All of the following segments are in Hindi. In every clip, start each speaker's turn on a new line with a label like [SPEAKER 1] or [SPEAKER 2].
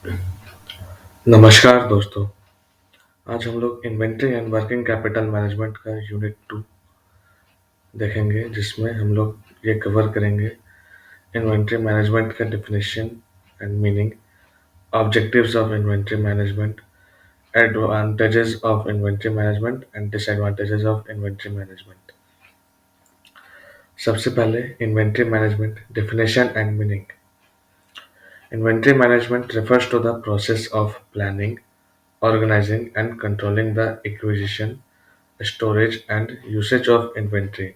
[SPEAKER 1] नमस्कार दोस्तों। आज हम लोग inventory and working capital management का यूनिट 2 देखेंगे, जिसमें हम लोग ये कवर करेंगे इन्वेंट्री मैनेजमेंट का definition and meaning, objectives of inventory management, advantages of inventory management and disadvantages of inventory management. सबसे पहले inventory management definition and meaning. Inventory management refers to the process of planning, organizing, and controlling the acquisition, storage, and usage of inventory.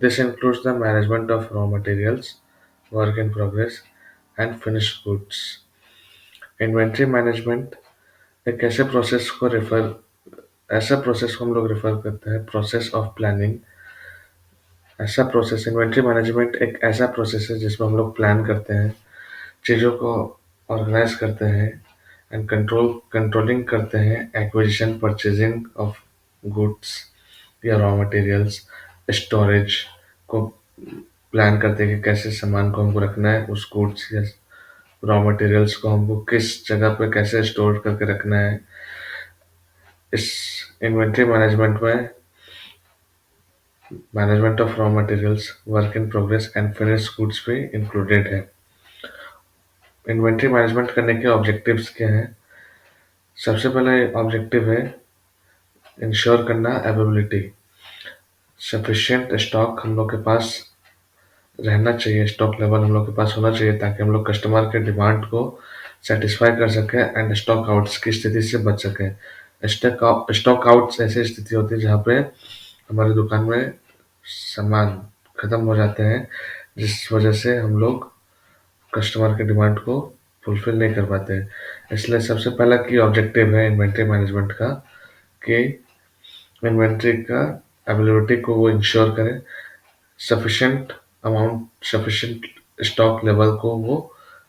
[SPEAKER 1] This includes the management of raw materials, work in progress, and finished goods. Inventory management एक ऐसा प्रोसेस को हम लोग रेफर करते हैं, प्रोसेस ऑफ प्लानिंग। ऐसा प्रोसेस इन्वेंट्री मैनेजमेंट एक ऐसा प्रोसेस है जिसमें हम लोग प्लान करते हैं, चीज़ों को ऑर्गेनाइज करते हैं एंड कंट्रोलिंग करते हैं, एक्विजिशन परचेजिंग ऑफ गुड्स या रॉ मटेरियल्स, स्टोरेज को प्लान करते हैं कि कैसे सामान को हमको रखना है, उस गुड्स या रॉ मटेरियल्स को हमको किस जगह पे कैसे स्टोर करके रखना है। इस इन्वेंट्री मैनेजमेंट में management of raw materials, work in progress and finished goods भी इंक्लूडेड है। इन्वेंट्री मैनेजमेंट करने के ऑब्जेक्टिव्स क्या हैं? सबसे पहला ऑब्जेक्टिव है इंश्योर करना अवेलेबिलिटी। सफिशिएंट स्टॉक हम लोग के पास रहना चाहिए, स्टॉक लेवल हम लोग के पास होना चाहिए ताकि हम लोग कस्टमर के डिमांड को सेटिस्फाई कर सकें एंड स्टॉक आउट्स की स्थिति से बच सकें। स्टॉक आउट्स ऐसी स्थिति होती है जहाँ पे हमारी दुकान में सामान खत्म हो जाते हैं, जिस वजह से हम लोग कस्टमर के डिमांड को फुलफिल नहीं कर पाते हैं। इसलिए सबसे पहला की ऑब्जेक्टिव है इन्वेंट्री मैनेजमेंट का कि इन्वेंट्री का अवेलेबिलिटी को वो इंश्योर करें, सफिशिएंट स्टॉक लेवल को वो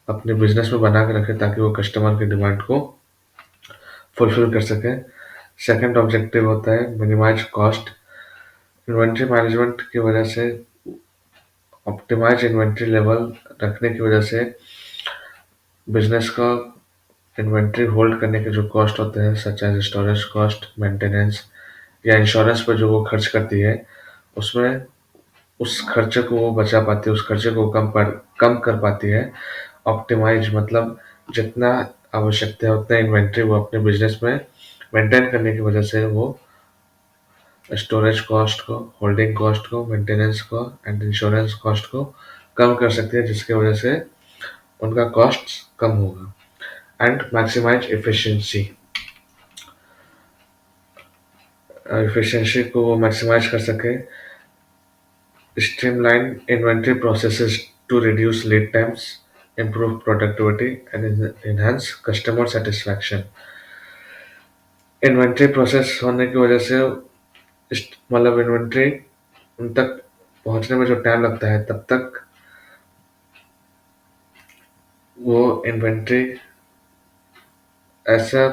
[SPEAKER 1] अपने बिजनेस में बना के रखे ताकि वो कस्टमर की डिमांड को फुलफिल कर सके। सेकंड ऑब्जेक्टिव होता है मिनिमाइज कॉस्ट। इन्वेंट्री मैनेजमेंट की वजह से ऑप्टिमाइज इन्वेंट्री लेवल रखने की वजह से बिजनेस का इन्वेंट्री होल्ड करने के जो कॉस्ट होते हैं, such as storage cost, maintenance या इंश्योरेंस पर जो वो खर्च करती है, उसमें उस खर्चे को वो बचा पाती है, उस खर्चे को कम कर पाती है। ऑप्टिमाइज मतलब जितना आवश्यकता है उतना इन्वेंट्री वो अपने बिजनेस में मेंटेन करने की वजह से वो स्टोरेज कॉस्ट को, होल्डिंग कॉस्ट को, मेंटेनेंस को एंड इंश्योरेंस कॉस्ट को कम कर सकती है, जिसकी वजह से उनका कॉस्ट कम होगा। एंड मैक्सिमाइज एफिशिएंसी को वो मैक्सिमाइज कर सके। Streamline inventory processes to reduce lead times, improve productivity, and enhance customer satisfaction. Inventory process होने की वजह से मतलब इन्वेंट्री उन तक पहुंचने में जो टाइम लगता है, तब तक वो इन्वेंट्री ऐसा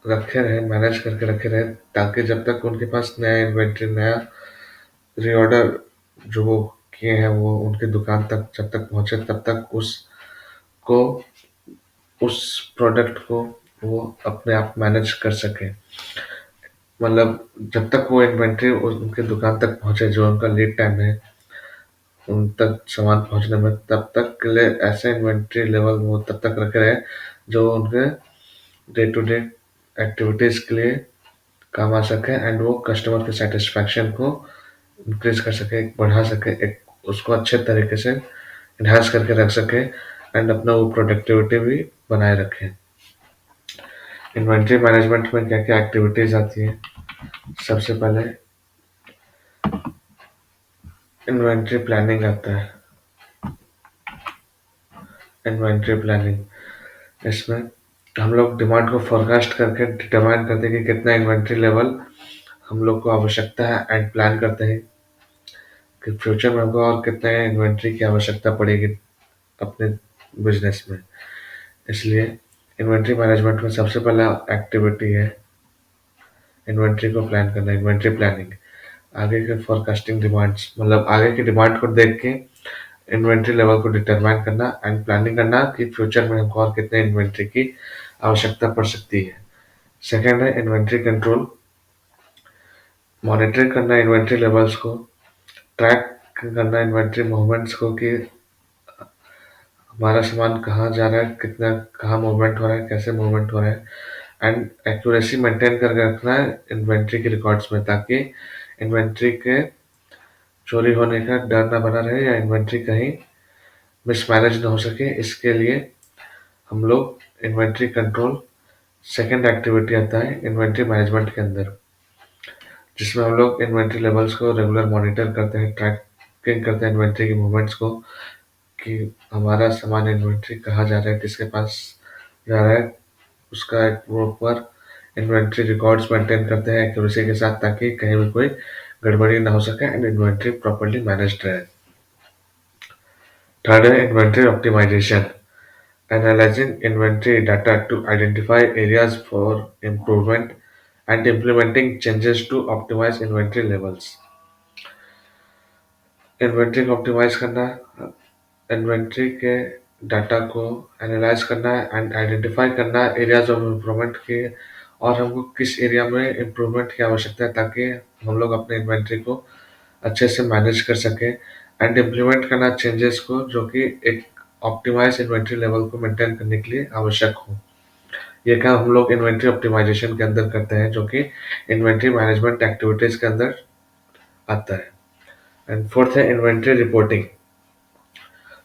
[SPEAKER 1] रखे रहे, मैनेज करके रखे रहे, ताकि जब तक उनके पास नया इन्वेंट्री, नया रीऑर्डर जो वो किए हैं वो उनकी दुकान तक जब तक पहुंचे, तब तक को उस प्रोडक्ट को वो अपने आप मैनेज कर सके। मतलब जब तक वो इन्वेंट्री उनके दुकान तक पहुंचे, जो उनका लीड टाइम है उन तक सामान पहुंचने में, तब तक के लिए ऐसे इन्वेंट्री लेवल वो तब तक रखे रहे जो उनके डे टू डे एक्टिविटीज के लिए काम आ सके एंड वो कस्टमर के सेटिस्फैक्शन को इंक्रीज कर सके, बढ़ा सके, एक उसको अच्छे तरीके से इन्हांस करके रख सके एंड अपना वो प्रोडक्टिविटी भी बनाए रखें। इन्वेंट्री मैनेजमेंट में क्या क्या एक्टिविटीज आती हैं? सबसे पहले इन्वेंट्री प्लानिंग आता है। इन्वेंट्री प्लानिंग इसमें हम लोग डिमांड को फोरकास्ट करके डिटरमाइन करते हैं कि कितना इन्वेंट्री लेवल हम लोग को आवश्यकता है एंड प्लान करते हैं कि फ्यूचर में हमको और कितने इन्वेंट्री की आवश्यकता पड़ेगी अपने बिजनेस में। इसलिए इन्वेंट्री मैनेजमेंट में सबसे पहला एक्टिविटी है इन्वेंट्री को प्लान करना, इन्वेंट्री प्लानिंग। आगे के फोरकास्टिंग डिमांड्स मतलब आगे की डिमांड को देख के इन्वेंट्री लेवल को डिटरमाइन करना एंड प्लानिंग करना कि फ्यूचर में हमको और कितने इन्वेंट्री की आवश्यकता पड़ सकती है। सेकंड है इन्वेंट्री कंट्रोल, मॉनिटरिंग करना इन्वेंट्री लेवल्स को, ट्रैक करना इन्वेंट्री मूवमेंट्स को कि हमारा सामान कहाँ जा रहा है, कितना कहाँ मूवमेंट हो रहा है, कैसे मूवमेंट हो रहा है, एंड एक्यूरेसी मेंटेन करके रखना है इन्वेंट्री के रिकॉर्ड्स में, ताकि इन्वेंट्री के चोरी होने का डर ना बना रहे या इन्वेंट्री कहीं मिसमैनेज ना हो सके। इसके लिए हम लोग इन्वेंट्री कंट्रोल सेकंड एक्टिविटी आता है इन्वेंट्री मैनेजमेंट के अंदर, जिसमें हम लोग इन्वेंट्री लेवल्स को रेगुलर मॉनिटर करते हैं, ट्रैकिंग करते हैं इन्वेंट्री की मूवमेंट्स को कि हमारा सामान इन्वेंट्री कहाँ जा रहा है, किसके पास जा रहा है, उसका एक प्रॉपर इन्वेंट्री रिकॉर्ड्स मेंटेन करते हैं एक्यूरेसी के साथ, ताकि कहीं भी कोई गड़बड़ी ना हो सके एंड इन्वेंट्री प्रॉपर्ली मैनेज्ड रहे। थर्ड है inventory optimization, analyzing inventory data to identify areas for improvement and implementing changes to optimize inventory levels। Inventory को ऑप्टिमाइज करना, इन्वेंट्री के डाटा को एनालाइज करना एंड आइडेंटिफाई करना एरियाज ऑफ इम्प्रूवमेंट के, और हमको किस एरिया में इम्प्रूवमेंट की आवश्यकता है ताकि हम लोग अपने इन्वेंट्री को अच्छे से मैनेज कर सकें, एंड इम्प्लीमेंट करना चेंजेस को जो कि एक ऑप्टिमाइज इन्वेंट्री लेवल को मेंटेन करने के लिए आवश्यक हो। ये काम हम लोग इन्वेंट्री ऑप्टिमाइजेशन के अंदर करते हैं, जो कि इन्वेंट्री मैनेजमेंट एक्टिविटीज के अंदर आता है। एंड फोर्थ है inventory reporting,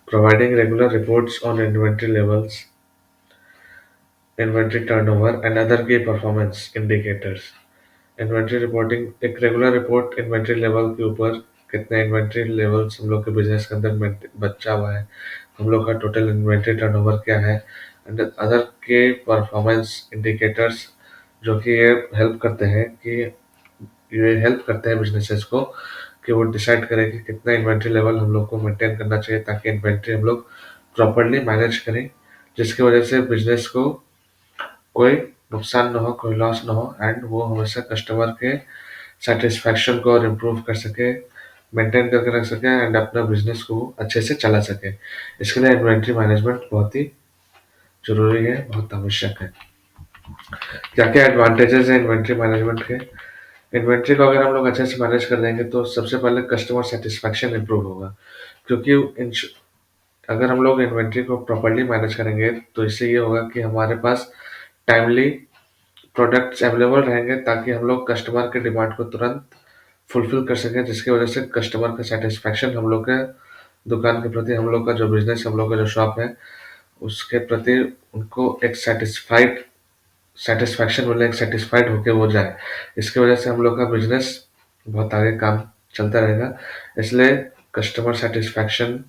[SPEAKER 1] providing regular reports on inventory levels, inventory turnover and other की परफॉर्मेंस इंडिकेटर्स। इन्वेंट्री रिपोर्टिंग एक रेगुलर रिपोर्ट इन्वेंट्री लेवल के ऊपर, कितने इन्वेंट्री लेवल्स हम लोग के बिजनेस के अंदर बचा हुआ है, हम लोग का टोटल इन्वेंट्री टर्नओवर क्या है, एंड अदर के परफॉर्मेंस इंडिकेटर्स, जो कि ये हेल्प करते हैं बिजनेसेस को कि वो डिसाइड करें कि कितना इन्वेंट्री लेवल हम लोग को मेंटेन करना चाहिए ताकि इन्वेंट्री हम लोग प्रॉपरली मैनेज करें, जिसकी वजह से बिजनेस को कोई नुकसान ना हो, कोई लॉस ना हो, एंड वो हमेशा कस्टमर के सेटिस्फैक्शन को और इम्प्रूव कर सके, मेंटेन करके रख सके एंड अपना बिजनेस को अच्छे से चला सके। इसके लिए इन्वेंट्री मैनेजमेंट बहुत ही जरूरी है, बहुत आवश्यक है। क्या क्या एडवांटेजेस है इन्वेंट्री मैनेजमेंट के? इन्वेंट्री को अगर हम लोग अच्छे से मैनेज कर देंगे तो सबसे पहले कस्टमर सेटिस्फैक्शन इंप्रूव होगा, क्योंकि अगर हम लोग इन्वेंट्री को प्रॉपरली मैनेज करेंगे तो इससे ये होगा कि हमारे पास टाइमली प्रोडक्ट्स अवेलेबल रहेंगे ताकि हम लोग कस्टमर के डिमांड को तुरंत फुलफिल कर सकें, जिसकी वजह से कस्टमर का सेटिस्फैक्शन हम लोग के दुकान के प्रति, हम लोग का जो बिजनेस, हम लोग का जो शॉप है उसके प्रति उनको एक सेटिस्फैक्शन मिले, एक सेटिस्फाइड होके वो जाए। इसकी वजह से हम लोग का बिजनेस बहुत आगे काम चलता रहेगा। इसलिए कस्टमर सेटिस्फैक्शन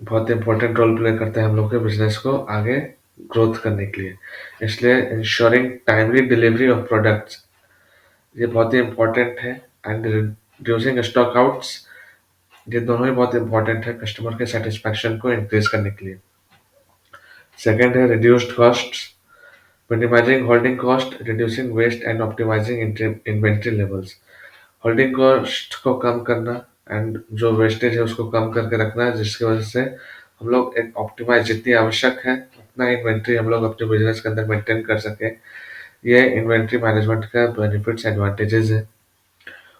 [SPEAKER 1] बहुत इंपॉर्टेंट रोल प्ले करता है हम लोग के बिजनेस को आगे ग्रोथ करने के लिए। इसलिए ensuring timely delivery of products ये बहुत ही इम्पोर्टेंट है, एंड रिड्यूसिंग स्टॉक आउट्स ये दोनों ही बहुत इंपॉर्टेंट है कस्टमर के सेटिस्फैक्शन को इंक्रीज करने के लिए। सेकेंड है reduced cost, minimizing holding cost, reducing waste and optimizing inventory levels. Holding cost को कम करना एंड जो वेस्टेज है उसको कम करके रखना है, जिसकी वजह से हम लोग एक ऑप्टिमाइज जितनी आवश्यक है उतना इन्वेंट्री हम लोग अपने बिजनेस के अंदर मेंटेन कर सके। ये इन्वेंट्री मैनेजमेंट का बेनिफिट्स एडवांटेजेस है।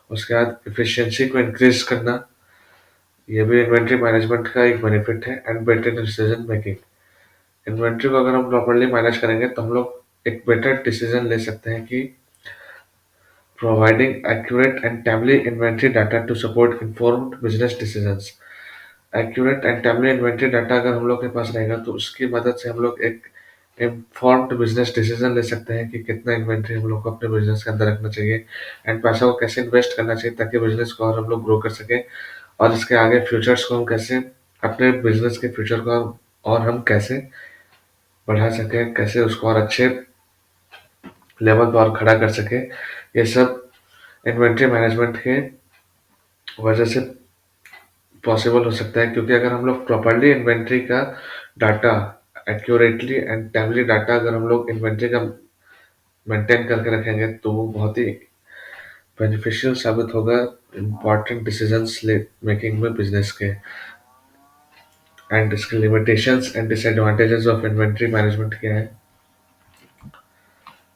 [SPEAKER 1] उसके बाद इफिशियंसी को इंक्रीज करना, ये भी इन्वेंट्री मैनेजमेंट का एक बेनिफिट है, and better decision making. Inventory को अगर हम प्रॉपरली मैनेज करेंगे तो हम लोग एक बेटर डिसीजन ले सकते हैं कि providing accurate and timely inventory data to support informed business decisions. Accurate and timely inventory data अगर हम लोग के पास रहेगा तो उसकी मदद से हम लोग एक इन्फॉर्म्ड बिजनेस डिसीजन ले सकते हैं कि कितना इन्वेंट्री हम लोग को अपने बिजनेस के अंदर रखना चाहिए एंड पैसा को कैसे इन्वेस्ट करना चाहिए ताकि बिजनेस को और हम लोग ग्रो कर सके, और इसके आगे फ्यूचर्स को हम कैसे, अपने बिजनेस के फ्यूचर को और हम कैसे बढ़ा सके, कैसे उसको और अच्छे लेवल पर और खड़ा कर सके। ये सब इन्वेंट्री मैनेजमेंट के वजह से पॉसिबल हो सकता है, क्योंकि अगर हम लोग प्रॉपरली इन्वेंट्री का data accurately and timely data अगर हम लोग इन्वेंट्री का मेंटेन करके रखेंगे तो वो बहुत ही बेनिफिशियल साबित होगा इम्पॉर्टेंट डिसीजंस मेकिंग में बिजनेस के। एंड इसके limitations and disadvantages of inventory management क्या है,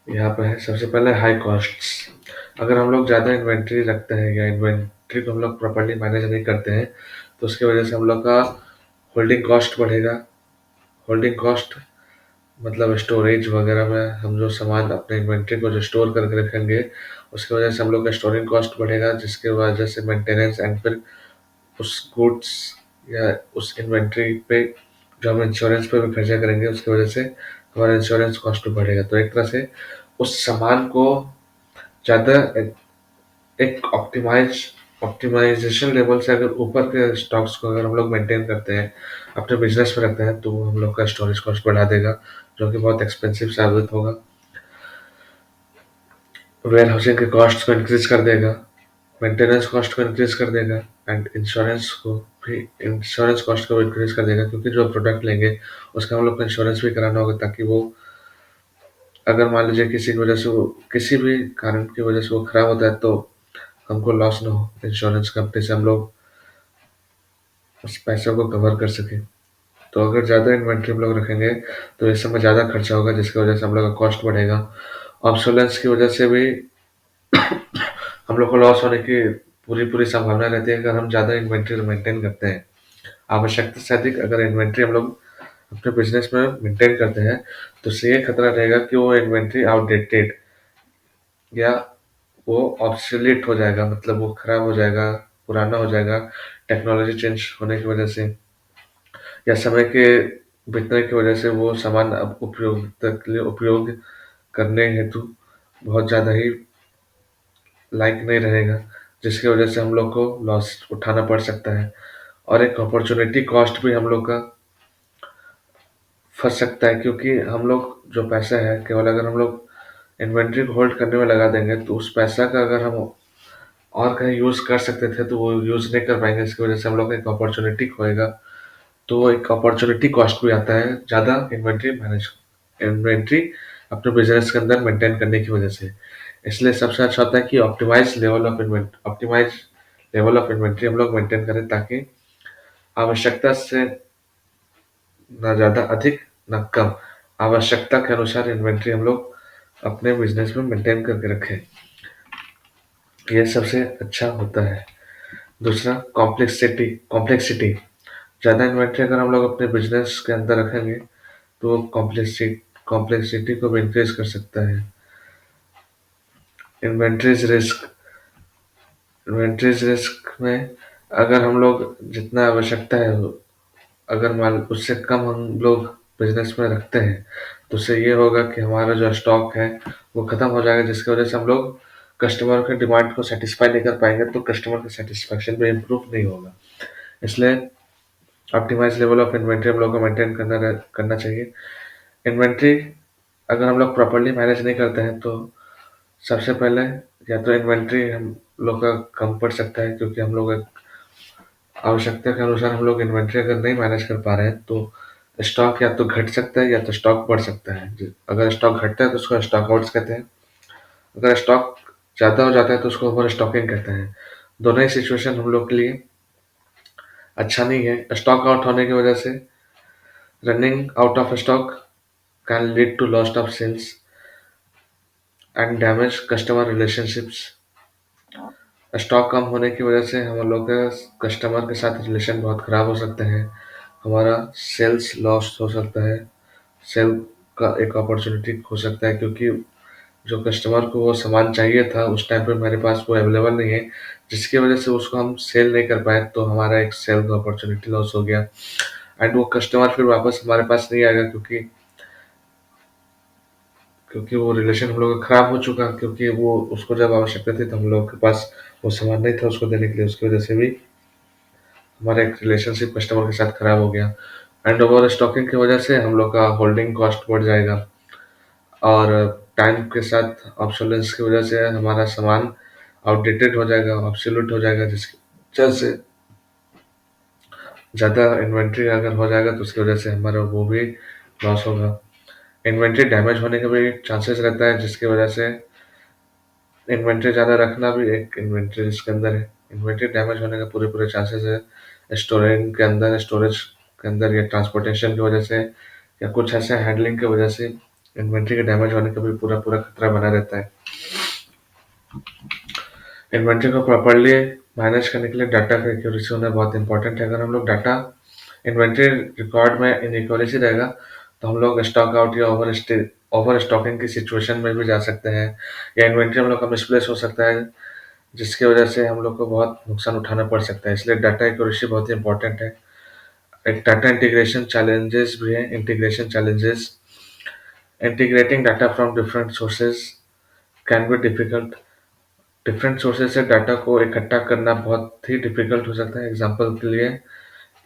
[SPEAKER 1] यहाँ पे है। सबसे पहले हाई कॉस्ट्स। अगर हम लोग ज़्यादा इन्वेंट्री रखते हैं या इन्वेंट्री को हम लोग प्रॉपर्ली मैनेज नहीं करते हैं तो उसकी वजह से हम लोग का होल्डिंग कॉस्ट बढ़ेगा। होल्डिंग कॉस्ट मतलब स्टोरेज वगैरह में हम जो सामान अपने इन्वेंट्री को जो स्टोर करके रखेंगे उसकी वजह से हम लोग का स्टोरिंग कॉस्ट बढ़ेगा, जिसकी वजह से मेंटेनेंस एंड फिर उस गुड्स या उस इन्वेंट्री पे जो हम इंश्योरेंस पे भी खर्चा करेंगे उसकी वजह से हमारा इंश्योरेंस कॉस्ट भी बढ़ेगा। तो एक तरह से उस सामान को ज़्यादा एक ऑप्टिमाइजेशन लेवल से अगर ऊपर के स्टॉक्स को अगर हम लोग मेंटेन करते हैं, अपने बिजनेस में रखते हैं, तो वो हम लोग का स्टोरेज कॉस्ट बढ़ा देगा, जो कि बहुत एक्सपेंसिव साबित होगा। वेयर हाउसिंग के कॉस्ट को इंक्रीज कर देगा, मेंटेनेंस कॉस्ट को इंक्रीज कर देगा एंड इंश्योरेंस कॉस्ट को भी इंक्रीज कर देगा, क्योंकि जो प्रोडक्ट लेंगे उसका हम लोग को इंश्योरेंस भी कराना होगा, ताकि वो अगर मान लीजिए किसी की वजह से वो किसी भी कारण की वजह से वो खराब होता है तो हमको लॉस ना हो, इंश्योरेंस कंपनी से हम लोग उस पैसों को कवर कर सके। तो अगर ज़्यादा इन्वेंट्री हम लोग रखेंगे तो इस समय ज़्यादा खर्चा होगा, जिसकी वजह से हम लोग का कॉस्ट बढ़ेगा। ऑब्सोलेंस की वजह से भी हम लोग को लॉस होने की पूरी पूरी संभावना रहती है अगर हम ज़्यादा इन्वेंट्री मेंटेन करते हैं। आवश्यकता से अधिक अगर इन्वेंट्री हम लोग अपने बिजनेस में मेंटेन करते हैं तो उससे ये खतरा रहेगा कि वो इन्वेंट्री आउटडेटेड या वो ऑब्सोलीट हो जाएगा, मतलब वो खराब हो जाएगा, पुराना हो जाएगा टेक्नोलॉजी चेंज होने की वजह से, या समय के बीतने की वजह से वो सामान अब उपयोगिता के लिए उपयोग करने हेतु बहुत ज़्यादा ही लायक नहीं रहेगा, जिसकी वजह से हम लोग को लॉस उठाना पड़ सकता है। और एक अपॉर्चुनिटी कॉस्ट भी हम लोग का फंस सकता है, क्योंकि हम लोग जो पैसा है केवल अगर हम लोग इन्वेंट्री को होल्ड करने में लगा देंगे तो उस पैसा का अगर हम और कहीं यूज़ कर सकते थे तो वो यूज़ नहीं कर पाएंगे, इसकी वजह से हम लोग का एक अपॉर्चुनिटी खोएगा। तो एक अपॉर्चुनिटी कॉस्ट भी आता है ज़्यादा इन्वेंट्री अपने बिजनेस के अंदर मेंटेन करने की वजह से। इसलिए सबसे अच्छा होता है कि ऑप्टिमाइज लेवल ऑफ इन्वेंट्री हम लोग मेंटेन करें, ताकि आवश्यकता से ना ज़्यादा अधिक ना कम, आवश्यकता के अनुसार इन्वेंट्री हम लोग अपने बिजनेस में मेंटेन करके रखें। ये सबसे अच्छा होता है। दूसरा कॉम्प्लेक्सिटी। ज़्यादा इन्वेंट्री अगर हम लोग अपने बिजनेस के अंदर रखेंगे तो कॉम्प्लेक्सिटी को भी इंक्रीज कर सकता है। इन्वेंट्रीज रिस्क इन्वेंट्रीज रिस्क में अगर हम लोग जितना आवश्यकता है अगर मान उससे कम हम लोग बिजनेस में रखते हैं तो उससे ये होगा कि हमारा जो स्टॉक है वो ख़त्म हो जाएगा, जिसकी वजह से हम लोग कस्टमर के डिमांड को सेटिस्फाई नहीं कर पाएंगे, तो कस्टमर का सेटिस्फैक्शन भी इम्प्रूव नहीं होगा। इसलिए ऑप्टिमाइज लेवल ऑफ इन्वेंट्री हम लोग को मेंटेन करना चाहिए। इन्वेंट्री अगर हम लोग प्रॉपर्ली मैनेज नहीं करते हैं तो सबसे पहले या तो इन्वेंट्री हम लोग का कम पड़ सकता है, क्योंकि हम लोग आवश्यकता के अनुसार हम लोग इन्वेंट्री अगर नहीं मैनेज कर पा रहे हैं तो स्टॉक या तो घट सकता है या तो स्टॉक बढ़ सकता है। अगर स्टॉक घटता है तो उसको स्टॉक आउट्स कहते हैं, अगर स्टॉक ज़्यादा हो जाता है तो उसको ओवर स्टॉकिंग कहते हैं। दोनों ही सिचुएशन हम लोग के लिए अच्छा नहीं है। स्टॉक आउट होने की वजह से running out of stock can lead to loss of sales and damage customer relationships. Stock कम होने की वजह से हम लोग के कस्टमर के साथ रिलेशन बहुत ख़राब हो सकते हैं, हमारा सेल्स लॉस हो सकता है, सेल का एक अपॉर्चुनिटी हो सकता है, क्योंकि जो कस्टमर को वो सामान चाहिए था उस टाइम पे मेरे पास वो अवेलेबल नहीं है, जिसकी वजह से उसको हम सेल नहीं कर पाए, तो हमारा एक सेल का अपॉर्चुनिटी लॉस हो गया एंड वो कस्टमर फिर वापस हमारे पास नहीं आएगा, क्योंकि क्योंकि वो रिलेशन हम लोग का खराब हो चुका, क्योंकि वो उसको जब आवश्यकता थी तो हम लोग के पास वो सामान नहीं था उसको देने के लिए, उसकी वजह से भी हमारा एक रिलेशनशिप कस्टमर के साथ खराब हो गया। एंड ओवर स्टॉकिंग की वजह से हम लोग का होल्डिंग कॉस्ट बढ़ जाएगा और टाइम के साथ ऑब्सोलेंस की वजह से हमारा सामान आउटडेटेड हो जाएगा, ऑब्सोल्यूट हो जाएगा, जिसकी वजह से ज़्यादा इन्वेंट्री अगर हो जाएगा तो उसकी वजह से हमारा वो भी लॉस होगा। इन्वेंट्री डैमेज होने का भी चांसेस रहता है, जिसकी वजह से इन्वेंट्री ज़्यादा रखना भी एक इन्वेंट्री रिस्क के अंदर है। इन्वेंट्री डैमेज होने का पूरे पूरे चांसेस है स्टोरेज के अंदर या ट्रांसपोर्टेशन की वजह से या कुछ ऐसे हैंडलिंग की वजह से इन्वेंट्री के डैमेज होने का भी पूरा पूरा खतरा बना रहता है। इन्वेंट्री को प्रॉपर्ली मैनेज करने के लिए डाटा का एक्यूरेसी होना बहुत इंपॉर्टेंट है। अगर हम लोग डाटा इन्वेंट्री रिकॉर्ड में इनइक्वालिटी रहेगा तो हम लोग स्टॉक आउट या ओवर स्टॉकिंग की सिचुएशन में भी जा सकते हैं, या इन्वेंट्री हम लोग का मिसप्लेस हो सकता है जिसकी वजह से हम लोग को बहुत नुकसान उठाना पड़ सकता है। इसलिए डाटा एक्यूरेसी बहुत ही इंपॉर्टेंट है। एक डाटा इंटीग्रेशन चैलेंजेस भी है। Integration challenges, integrating data from different sources can be difficult. Different sources से डाटा को इकट्ठा करना बहुत ही डिफिकल्ट हो सकता है। एग्जांपल के लिए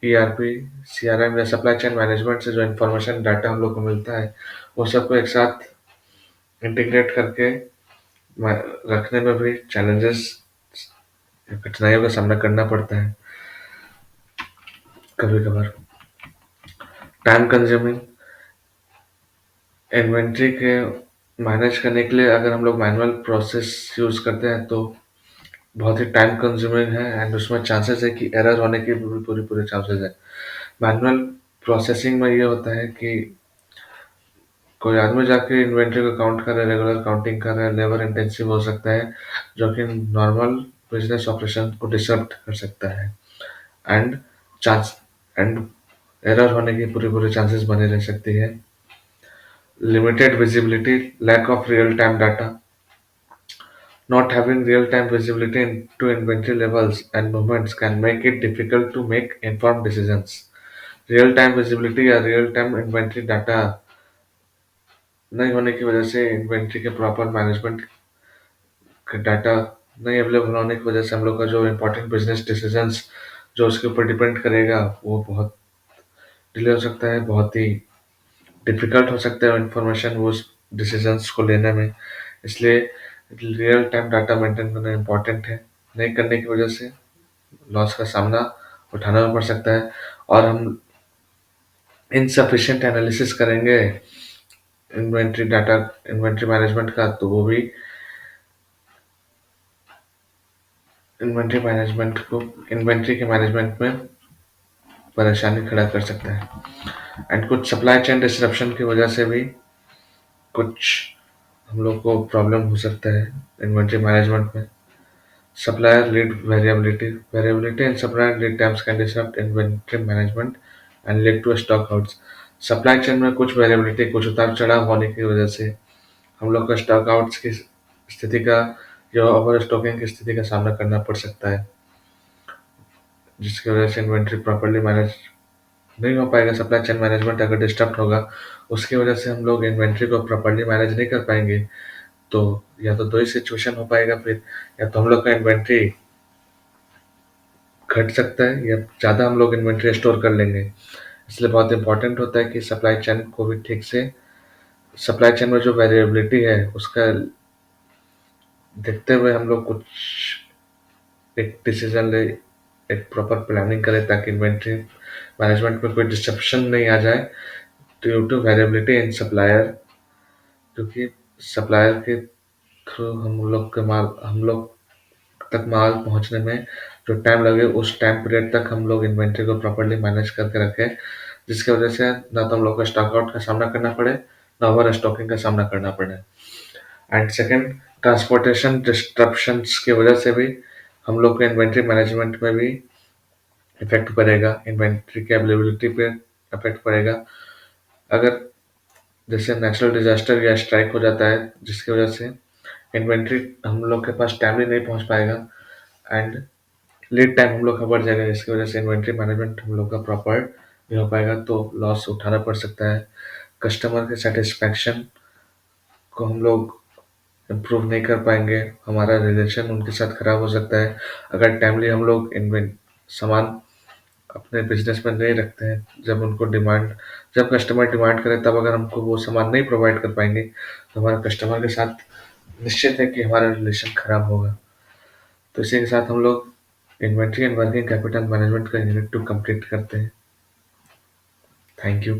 [SPEAKER 1] ईआरपी, सीआरएम या सप्लाई चेन मैनेजमेंट से जो इन्फॉर्मेशन डाटा हम लोग को मिलता है वो सबको एक साथ इंटीग्रेट करके रखने में भी चैलेंजेस, कठिनाइयों का सामना करना पड़ता है कभी कभार। टाइम कंज्यूमिंग, इन्वेंट्री के मैनेज करने के लिए अगर हम लोग मैनुअल प्रोसेस यूज करते हैं तो बहुत ही टाइम कंज्यूमिंग है एंड उसमें चांसेस है कि एरर होने की पूरी पूरी पूरे चांसेस है। मैनुअल प्रोसेसिंग में ये होता है कि कोई आदमी जाके इन्वेंट्री को काउंट कर रहा है, रेगुलर काउंटिंग कर रहा है, लेबर इंटेंसिव हो सकता है जो कि नॉर्मल बिजनेस ऑपरेशन को डिसरप्ट कर सकता है एंड चांस एंड एरर होने की पूरी पूरी चांसेस बने रह सकती है। Limited visibility, lack of real time data, not having real-time visibility into inventory levels and movements can make it difficult to make informed decisions. Real-time visibility या real-time inventory डाटा नहीं होने की वजह से इन्वेंट्री के प्रॉपर मैनेजमेंट का डाटा नहीं अवेलेबल होने की वजह से हम लोग का जो इम्पोर्टेंट बिजनेस डिसीजंस जो उसके ऊपर डिपेंड करेगा वो बहुत डिले हो सकता है, बहुत ही डिफिकल्ट हो सकता है इन्फॉर्मेशन वो डिसीजंस को लेने में। इसलिए रियल टाइम डाटा मेंटेन करना इम्पोर्टेंट है। नहीं करने की वजह से लॉस का सामना उठाना पड़ सकता है। और हम इनसफिशिएंट एनालिसिस करेंगे इन्वेंट्री डाटा, इन्वेंट्री मैनेजमेंट का, तो वो भी इन्वेंट्री के मैनेजमेंट में परेशानी खड़ा कर सकता है। एंड कुछ सप्लाई चेन डिसरप्शन की वजह से भी कुछ हम लोग को प्रॉब्लम हो सकता है इन्वेंट्री मैनेजमेंट में। Supplier lead variability in supplier lead times can disrupt inventory management and lead to stock outs। Supply chain में कुछ वेरिएबिलिटी, कुछ उतार चढ़ाव होने की वजह से हम लोग को स्टॉक आउट्स की स्थिति का या ओवर स्टॉकिंग की स्थिति का सामना करना पड़ सकता है जिसकी वजह से इन्वेंट्री प्रॉपर्ली मैनेज नहीं हो पाएगा। सप्लाई चेन मैनेजमेंट अगर डिस्टर्ब होगा उसकी वजह से हम लोग इन्वेंट्री को प्रॉपर्ली मैनेज नहीं कर पाएंगे, तो या तो दो ही सिचुएशन हो पाएगा फिर, या तो हम लोग का इन्वेंट्री घट सकता है या ज़्यादा हम लोग इन्वेंट्री स्टोर कर लेंगे। इसलिए बहुत इंपॉर्टेंट होता है कि सप्लाई चेन को भी ठीक से, सप्लाई चेन में जो वेरिएबिलिटी है उसका देखते हुए हम लोग कुछ एक डिसीजन ले, एक प्रॉपर प्लानिंग करें ताकि इन्वेंट्री मैनेजमेंट में कोई डिस्ट्रप्शन नहीं आ जाए due to variability in supplier. क्योंकि सप्लायर के थ्रू हम लोग तक माल पहुंचने में जो टाइम लगे उस टाइम पीरियड तक हम लोग इन्वेंट्री को प्रॉपर्ली मैनेज करके रखें जिसकी वजह से ना तो हम लोग को स्टॉक आउट का सामना करना पड़े ना ओवर स्टॉकिंग का सामना करना पड़े। एंड सेकेंड, ट्रांसपोर्टेशन डिस्ट्रप्शंस की वजह से भी हम लोग के इन्वेंट्री मैनेजमेंट में भी इफेक्ट पड़ेगा, इन्वेंट्री की अवेलेबिलिटी पे इफेक्ट पड़ेगा। अगर जैसे नेचुरल डिजास्टर या स्ट्राइक हो जाता है जिसकी वजह से इन्वेंट्री हम लोग के पास टाइमली नहीं पहुंच पाएगा एंड लीड टाइम हम लोग का बढ़ जाएगा जिसकी वजह से इन्वेंट्री मैनेजमेंट हम लोग का प्रॉपर नहीं हो पाएगा तो लॉस उठाना पड़ सकता है। कस्टमर के सेटिस्फैक्शन को हम लोग इम्प्रूव नहीं कर पाएंगे, हमारा रिलेशन उनके साथ खराब हो सकता है अगर टाइमली हम लोग इन्वेंट सामान अपने बिजनेस में नहीं रखते हैं। जब कस्टमर डिमांड करे तब अगर हमको वो सामान नहीं प्रोवाइड कर पाएंगे तो हमारे कस्टमर के साथ निश्चित है कि हमारा रिलेशन खराब होगा। तो इसी के साथ हम लोग inventory and working capital management का यूनिट 2 कंप्लीट करते हैं। Thank you.